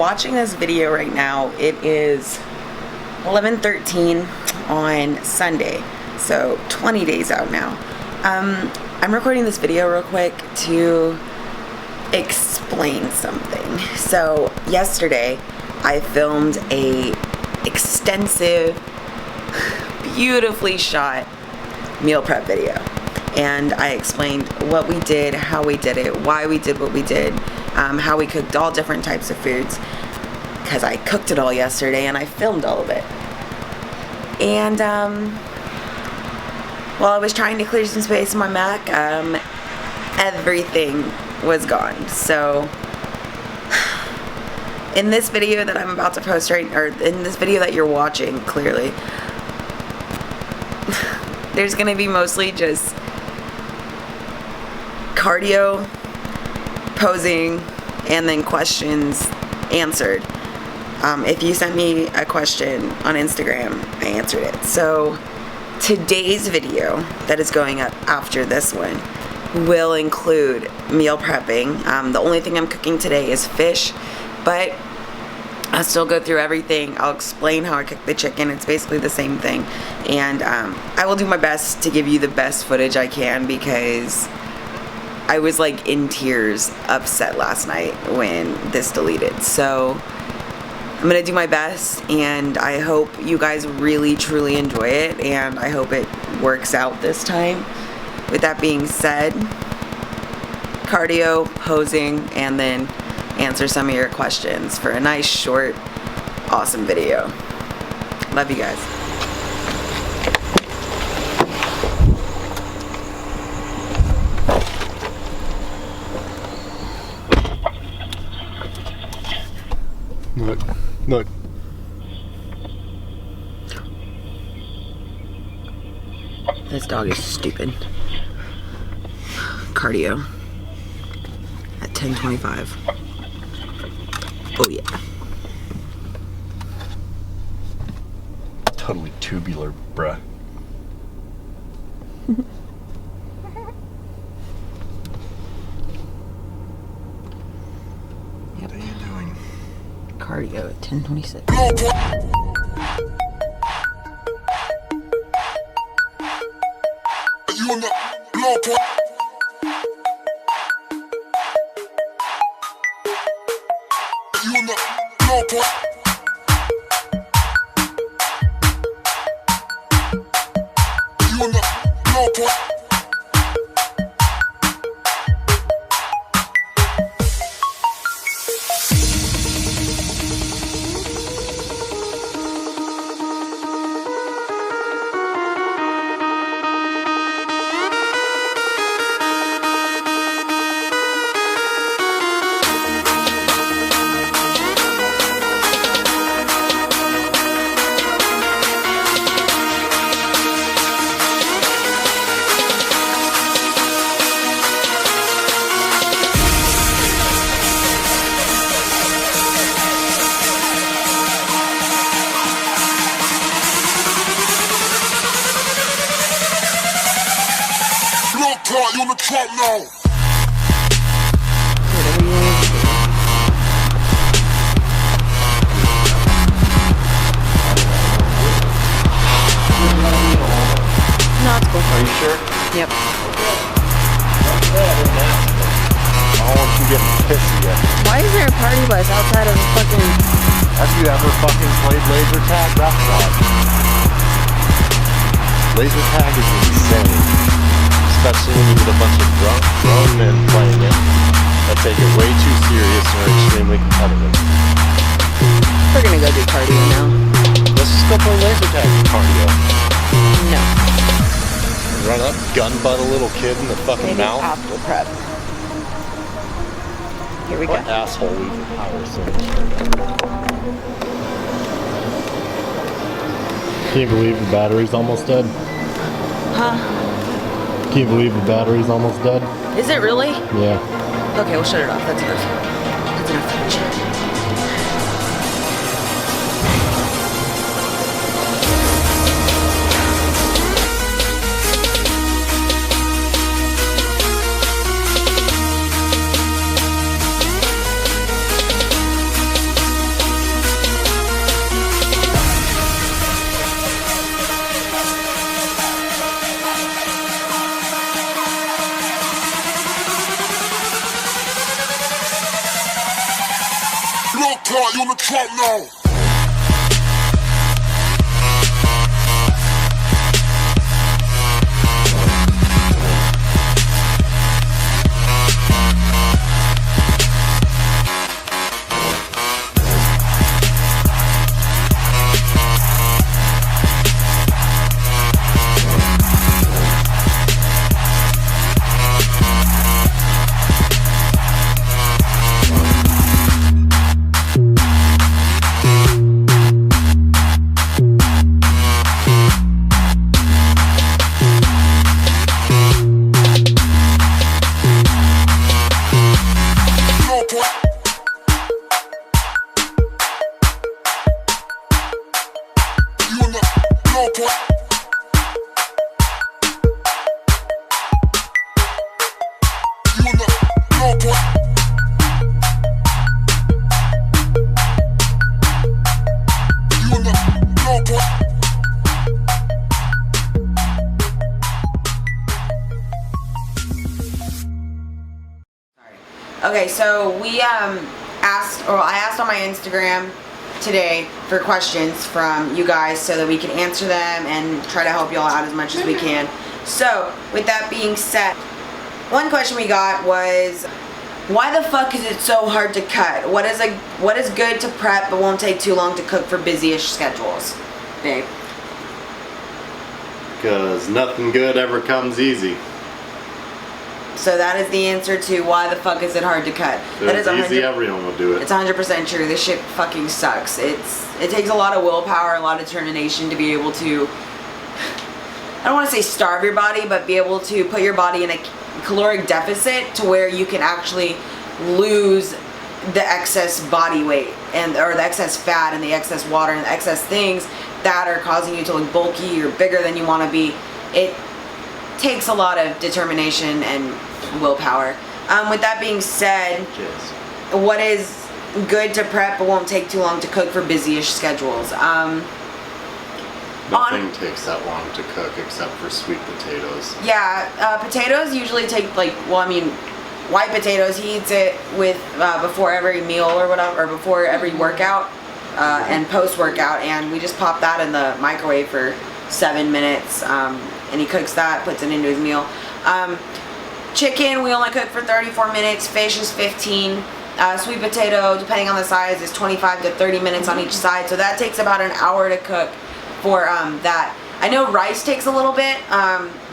watching this video right now, it is 11:13 on Sunday, so 20 days out now. I'm recording this video real quick to explain something. So yesterday I filmed a extensive, beautifully shot meal prep video, and I explained what we did, how we did it, why we did what we did, how we cooked all different types of foods, because I cooked it all yesterday and I filmed all of it. And while I was trying to clear some space in my Mac, everything was gone. So in this video that I'm about to post in this video that you're watching, clearly, there's gonna be mostly just cardio, posing, and then questions answered. If you sent me a question on Instagram, I answered it. So today's video that is going up after this one will include meal prepping. The only thing I'm cooking today is fish, but I'll still go through everything. I'll explain how I cook the chicken. It's basically the same thing. And I will do my best to give you the best footage I can, because I was like in tears, upset last night when this deleted. So I'm gonna do my best, and I hope you guys really truly enjoy it, and I hope it works out this time. With that being said, cardio, posing, and then answer some of your questions for a nice, short, awesome video. Love you guys. Look. This dog is stupid. Cardio at 10:25. Oh yeah. Totally tubular, bruh. Yep. What are you doing? Cardio at 10:26. You on the blow point. You on the blow point. You on the blow point. You on the trap now. No, it's cool. Are you sure? Yep. I don't want you getting pissy yet. Why is there a party bus outside of the fucking... Have you ever fucking played laser tag? That's not. Laser tag is insane. Especially when you get a bunch of grown men playing it that take it way too serious and are extremely competitive. We're gonna go do cardio now. Let's just go play laser tag for cardio. No. Run up, gun butt a little kid in the fucking Maybe mouth. after prep. Here we What go. asshole leaves power so Can you believe the battery's almost dead? Huh? Can you believe the battery's almost dead? Is it really? Yeah. Okay, we'll shut it off. That's enough. That's enough footage. drop now. Okay, so I asked on my Instagram today for questions from you guys so that we can answer them and try to help y'all out as much as we can. So, with that being said, one question we got was, why the fuck is it so hard to cut? What is good to prep but won't take too long to cook for busy-ish schedules? Babe. Because nothing good ever comes easy. So that is the answer to why the fuck is it hard to cut. If That it's is easy, everyone will do it. It's 100% true. This shit fucking sucks. It takes a lot of willpower, a lot of determination to be able to, I don't want to say starve your body, but be able to put your body in a caloric deficit to where you can actually lose the excess body weight or the excess fat and the excess water and the excess things that are causing you to look bulky or bigger than you want to be. It takes a lot of determination and willpower. With that being said, what is good to prep but won't take too long to cook for busy-ish schedules? Nothing takes that long to cook except for sweet potatoes. Yeah, potatoes usually take white potatoes, he eats it with before every meal or whatever, or before every workout and post-workout, and we just pop that in the microwave for 7 minutes. And he cooks that, puts it into his meal. Chicken, we only cook for 34 minutes. Fish is 15. Sweet potato, depending on the size, is 25 to 30 minutes on each side. So that takes about an hour to cook for that. I know rice takes a little bit.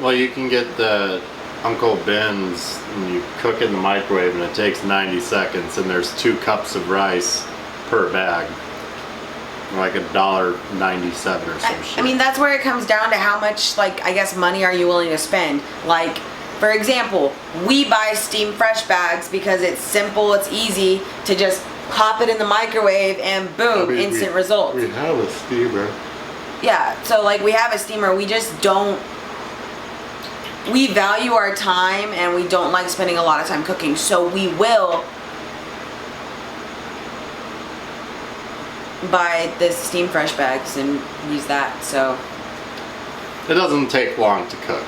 Well, you can get the Uncle Ben's and you cook it in the microwave and it takes 90 seconds and there's 2 cups of rice per bag. Like $1.97 or some shit. I mean, that's where it comes down to how much, I guess, money are you willing to spend. Like, for example, we buy steam fresh bags because it's simple, it's easy to just pop it in the microwave and boom, instant results. We have a steamer. Yeah, so we have a steamer, we just don't, we value our time and we don't like spending a lot of time cooking, so we will buy the steam fresh bags and use that. So it doesn't take long to cook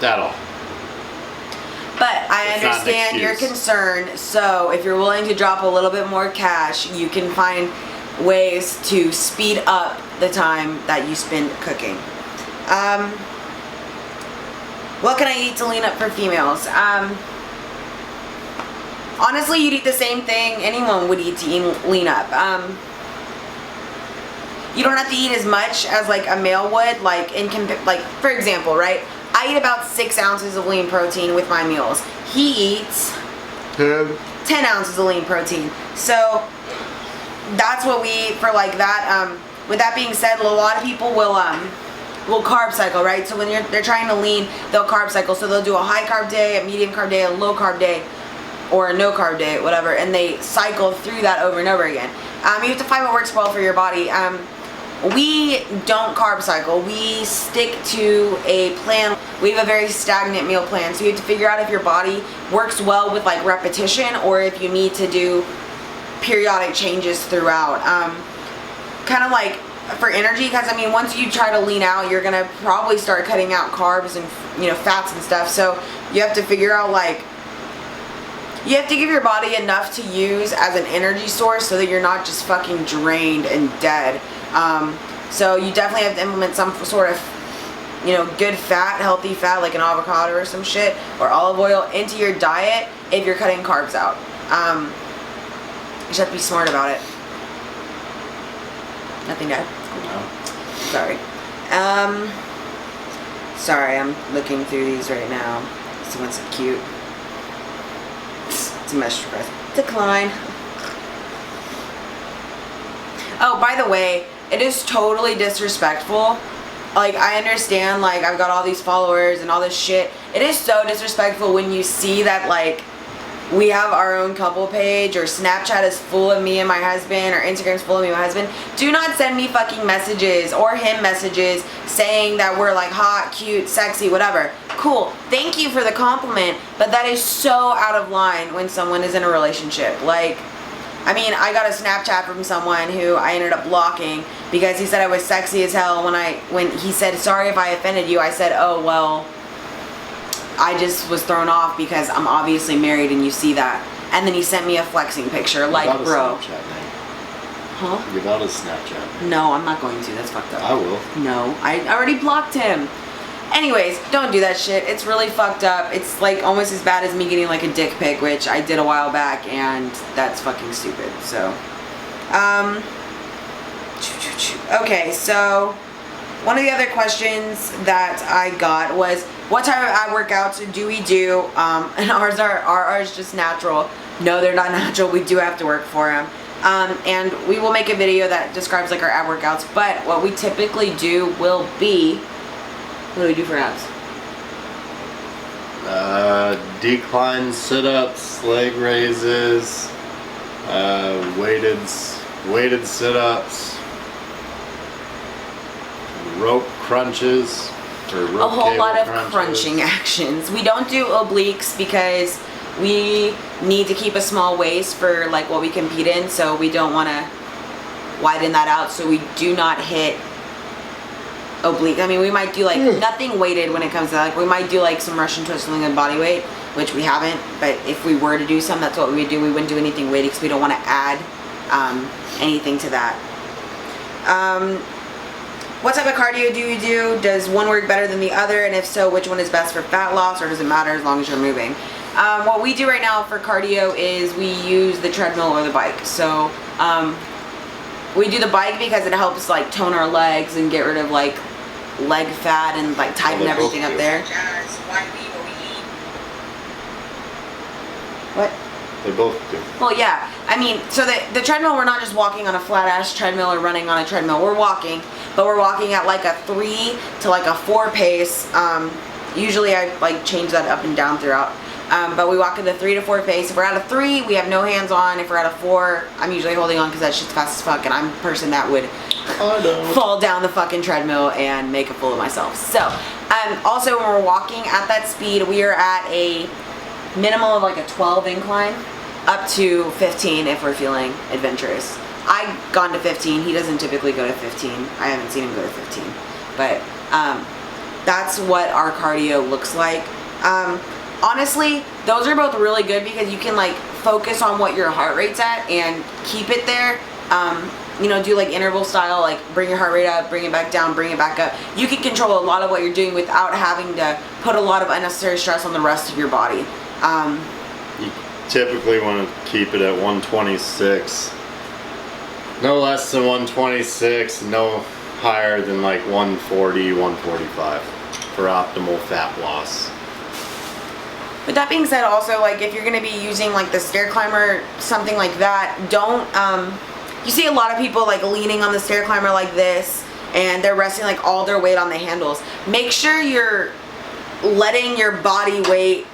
at all. But I understand your concern, so if you're willing to drop a little bit more cash, you can find ways to speed up the time that you spend cooking. What can I eat to lean up for females? Honestly, you'd eat the same thing anyone would eat to lean up. You don't have to eat as much as a male would. For example, right? I eat about 6 ounces of lean protein with my meals. He eats 10 ounces of lean protein. So that's what we eat for that. With that being said, a lot of people will carb cycle, right? So when they're trying to lean, they'll carb cycle. So they'll do a high carb day, a medium carb day, a low carb day, or a no carb day, whatever, and they cycle through that over and over again. You have to find what works well for your body. We don't carb cycle. We stick to a plan. We have a very stagnant meal plan, so you have to figure out if your body works well with repetition or if you need to do periodic changes throughout. Kind of for energy, because once you try to lean out, you're gonna probably start cutting out carbs and fats and stuff. So you have to figure out You have to give your body enough to use as an energy source so that you're not just fucking drained and dead. So you definitely have to implement some sort of, you know, good fat, healthy fat, like an avocado or some shit, or olive oil into your diet if you're cutting carbs out. You just have to be smart about it. Nothing, Dad? No. Sorry. Sorry, I'm looking through these right now. This one's so cute. It's a message request. Decline. Oh, by the way, it is totally disrespectful. Like, I understand, like, I've got all these followers and all this shit. It is so disrespectful when you see that, like, we have our own couple page, or Snapchat is full of me and my husband, or Instagram's full of me and my husband. Do not send me fucking messages or him messages saying that we're like hot, cute, sexy, whatever. Cool. Thank you for the compliment, but that is so out of line when someone is in a relationship. Like, I mean, I got a Snapchat from someone who I ended up blocking because he said I was sexy as hell. When he said, sorry if I offended you, I said, oh, well, I just was thrown off because I'm obviously married and you see that. And then he sent me a flexing picture, like, bro. Huh? Give out his Snapchat. No, I'm not going to. That's fucked up. I will. No, I already blocked him. Anyways, don't do that shit. It's really fucked up. It's like almost as bad as me getting like a dick pic, which I did a while back, and that's fucking stupid. So, okay, so one of the other questions that I got was, what type of ab workouts do we do? And ours are just natural. No, they're not natural. We do have to work for them. And we will make a video that describes like our ab workouts, but what we typically do will be, what do we do for abs? Decline sit-ups, leg raises, weighted sit-ups, rope crunches, or rope a whole lot of crunches. crunching actions. We don't do obliques because we need to keep a small waist for like what we compete in, so we don't want to widen that out, so we do not hit oblique. I mean, we might do like nothing weighted when it comes to like, we might do like some Russian twisting and body weight, which we haven't, but if we were to do some, that's what we would do. We wouldn't do anything weighted because we don't want to add anything to that. What type of cardio do you do? Does one work better than the other? And if so, which one is best for fat loss, or does it matter as long as you're moving? What we do right now for cardio is we use the treadmill or the bike. So we do the bike because it helps like tone our legs and get rid of like leg fat and like tighten everything up there. What? They both do. Well, yeah. I mean, so the treadmill, we're not just walking on a flat ass treadmill or running on a treadmill. We're walking, but we're walking at like a 3 to like a 4 pace. Usually I like change that up and down throughout. But we walk at the 3 to 4 pace. If we're at a 3, we have no hands on. If we're at a 4, I'm usually holding on because that shit's fast as fuck, and I'm a person that would fall down the fucking treadmill and make a fool of myself. So, also when we're walking at that speed, we are at a minimum of like a 12 incline, up to 15 if we're feeling adventurous. I've gone to 15. He doesn't typically go to 15. I haven't seen him go to 15. But that's what our cardio looks like. Honestly, those are both really good because you can like focus on what your heart rate's at and keep it there. You know, do like interval style, like bring your heart rate up, bring it back down, bring it back up. You can control a lot of what you're doing without having to put a lot of unnecessary stress on the rest of your body. You typically want to keep it at 126. No less than 126, no higher than like 140, 145 for optimal fat loss. With that being said, also, like, if you're going to be using, like, the stair climber, something like that, don't, you see a lot of people, like, leaning on the stair climber like this, and they're resting, like, all their weight on the handles. Make sure you're letting your body weight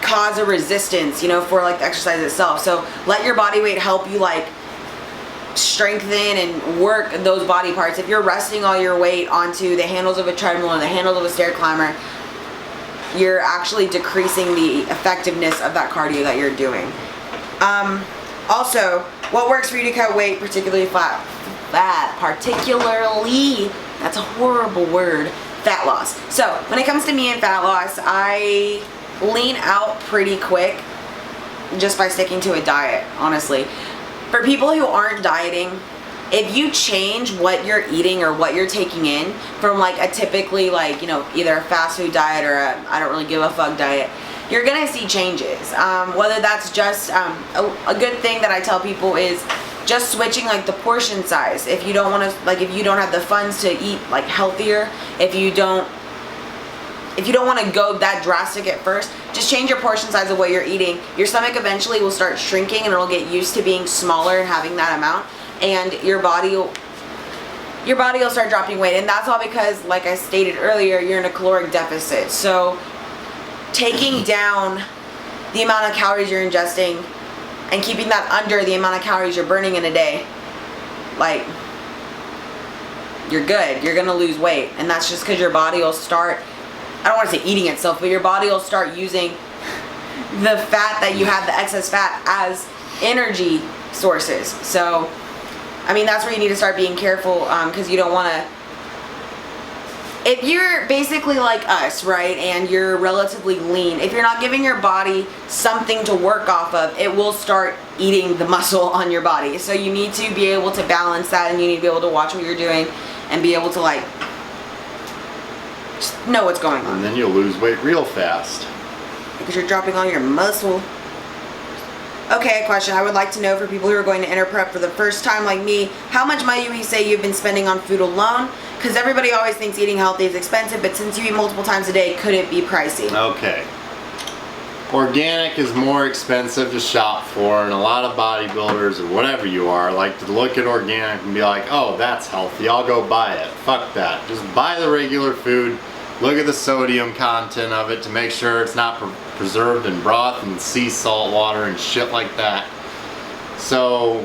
cause a resistance, you know, for, like, the exercise itself. So, let your body weight help you, like, strengthen and work those body parts. If you're resting all your weight onto the handles of a treadmill or the handles of a stair climber, you're actually decreasing the effectiveness of that cardio that you're doing. Also, what works for you to cut weight, particularly that's a horrible word, fat loss. So when it comes to me and fat loss, I lean out pretty quick just by sticking to a diet, honestly. For people who aren't dieting, if you change what you're eating or what you're taking in from like a typically like, you know, either a fast food diet or a I don't really give a fuck diet, you're gonna see changes. Whether that's just a good thing that I tell people is just switching like the portion size. If you don't want to, like, if you don't have the funds to eat like healthier, if you don't want to go that drastic at first, just change your portion size of what you're eating. Your stomach eventually will start shrinking and it'll get used to being smaller and having that amount, and your body will start dropping weight. And that's all because, like I stated earlier, you're in a caloric deficit. So taking down the amount of calories you're ingesting and keeping that under the amount of calories you're burning in a day, like, you're good. You're gonna lose weight. And that's just because your body will start, I don't want to say eating itself, but your body will start using the fat that you have, the excess fat, as energy sources. So, I mean, that's where you need to start being careful, because you don't want to, if you're basically like us, right, and you're relatively lean, if you're not giving your body something to work off of, it will start eating the muscle on your body. So you need to be able to balance that, and you need to be able to watch what you're doing and be able to, like, just know what's going on. And then you'll lose weight real fast. Because you're dropping all your muscle. Okay, a question I would like to know for people who are going to enter prep for the first time like me, how much money would you say you've been spending on food alone? Because everybody always thinks eating healthy is expensive, but since you eat multiple times a day, could it be pricey? Okay. Organic is more expensive to shop for, and a lot of bodybuilders or whatever you are like to look at organic and be like, oh, that's healthy, I'll go buy it. Fuck that. Just buy the regular food. Look at the sodium content of it to make sure it's not preserved in broth and sea salt water and shit like that. So,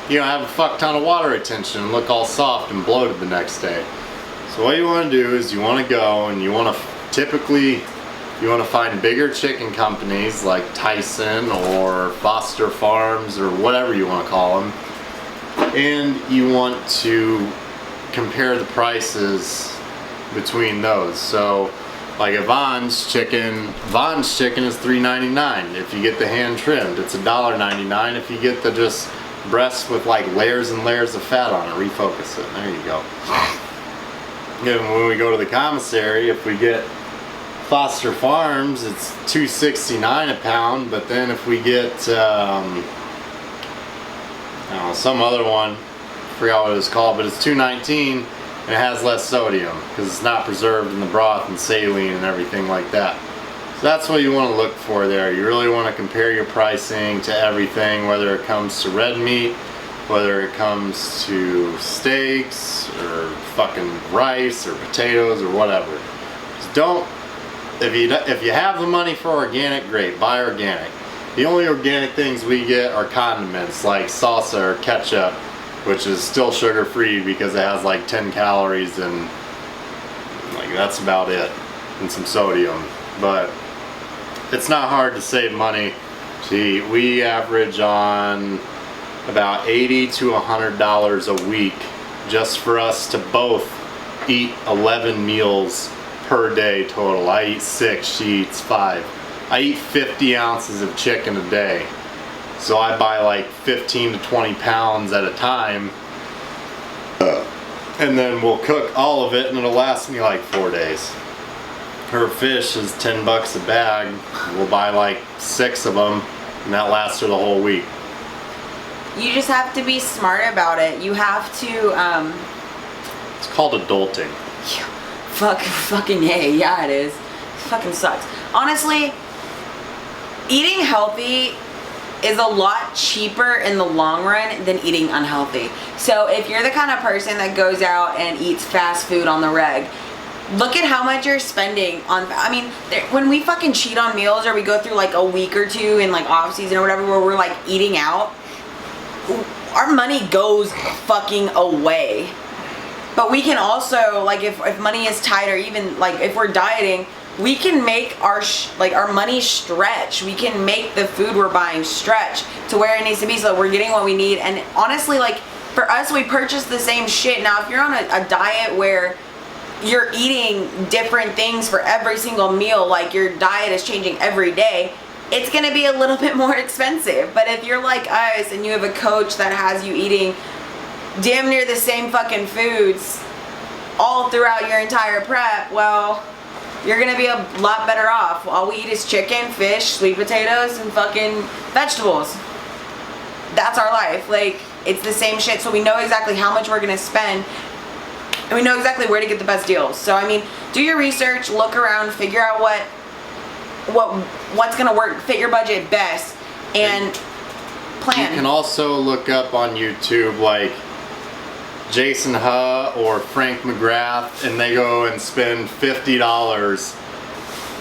you know, have a fuck ton of water retention and look all soft and bloated the next day. So what you want to do is you want to go and you want to find bigger chicken companies like Tyson or Foster Farms or whatever you want to call them, and you want to compare the prices between those. So like a Vaughn's chicken is $3.99 if you get the hand trimmed. It's $1.99 if you get the just breasts with like layers and layers of fat on it. Refocus it. There you go. And when we go to the commissary, if we get Foster Farms, it's $2.69 a pound. But then if we get I don't know, some other one, I forgot what it was called, but it's $2.19 and it has less sodium because it's not preserved in the broth and saline and everything like that. So that's what you want to look for there. You really want to compare your pricing to everything, whether it comes to red meat, whether it comes to steaks or fucking rice or potatoes or whatever. Just don't, if you have the money for organic, great, buy organic. The only organic things we get are condiments like salsa or ketchup, which is still sugar free because it has like 10 calories and like that's about it, and some sodium. But it's not hard to save money. See, we average on about $80 to $100 a week just for us to both eat 11 meals per day total. I eat 6, she eats 5. I eat 50 ounces of chicken a day. So I buy like 15 to 20 pounds at a time, and then we'll cook all of it and it'll last me like 4 days. Her fish is $10 a bag. We'll buy like 6 of them and that lasts her the whole week. You just have to be smart about it. You have to, It's called adulting. Fucking hey, yeah it is. It fucking sucks. Honestly, eating healthy is a lot cheaper in the long run than eating unhealthy. So if you're the kind of person that goes out and eats fast food on the reg, look at how much you're spending on, I mean, when we fucking cheat on meals or we go through like a week or two in like off season or whatever where we're like eating out, our money goes fucking away. But we can also, like, if money is tight or even like if we're dieting, we can make our money stretch. We can make the food we're buying stretch to where it needs to be so that we're getting what we need. And honestly, like, for us, we purchase the same shit. Now, if you're on a diet where you're eating different things for every single meal, like your diet is changing every day, it's going to be a little bit more expensive. But if you're like us and you have a coach that has you eating damn near the same fucking foods all throughout your entire prep, well, you're gonna be a lot better off. All we eat is chicken, fish, sweet potatoes, and fucking vegetables. That's our life. Like, it's the same shit, so we know exactly how much we're gonna spend, and we know exactly where to get the best deals. So I mean, do your research, look around, figure out what's gonna work, fit your budget best, and plan. You can also look up on YouTube, like Jason Huh or Frank McGrath, and they go and spend $50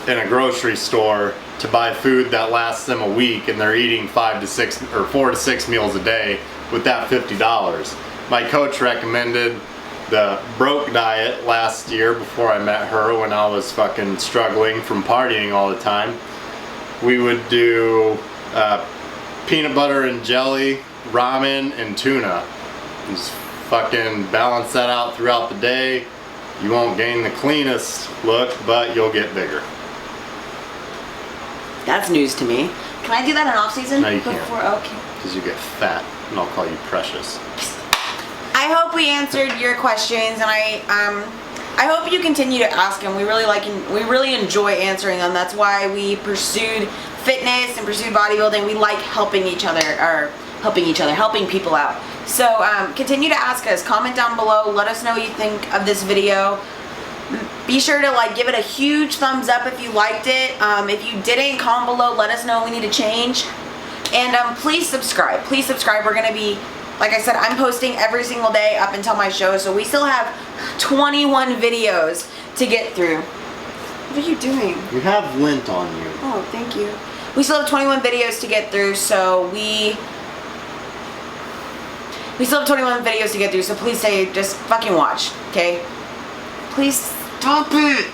in a grocery store to buy food that lasts them a week, and they're eating 5 to 6 or 4 to 6 meals a day with that $50. My coach recommended the broke diet last year before I met her, when I was fucking struggling from partying all the time. We would do peanut butter and jelly, ramen, and tuna. Just fucking balance that out throughout the day. You won't gain the cleanest look, but you'll get bigger. That's news to me. Can I do that in off season? No, you can't. Okay. Because you get fat, and I'll call you precious. I hope we answered your questions, and I hope you continue to ask them. We really enjoy answering them. That's why we pursued fitness and pursued bodybuilding. We like helping people out. So continue to ask us. Comment down below. Let us know what you think of this video. Be sure to give it a huge thumbs up if you liked it. If you didn't, comment below. Let us know what we need to change. And please subscribe. Please subscribe. We're gonna be, like I said, I'm posting every single day up until my show. So we still have 21 videos to get through. What are you doing? You have lint on you. Oh, thank you. We still have 21 videos to get through, so we still have 21 videos to get through, so please just fucking watch, okay? Please stop it.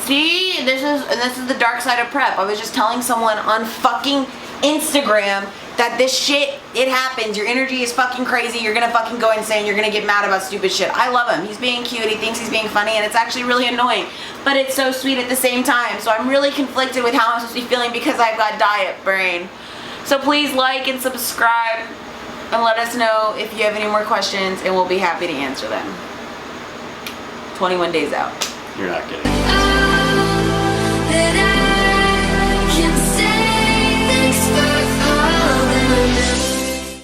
See, this is the dark side of prep. I was just telling someone on fucking Instagram that this shit, it happens. Your energy is fucking crazy. You're gonna fucking go insane. You're gonna get mad about stupid shit. I love him. He's being cute. He thinks he's being funny, and it's actually really annoying. But it's so sweet at the same time. So I'm really conflicted with how I'm supposed to be feeling because I've got diet brain. So please like and subscribe, and let us know if you have any more questions, and we'll be happy to answer them. 21 days out. You're not kidding.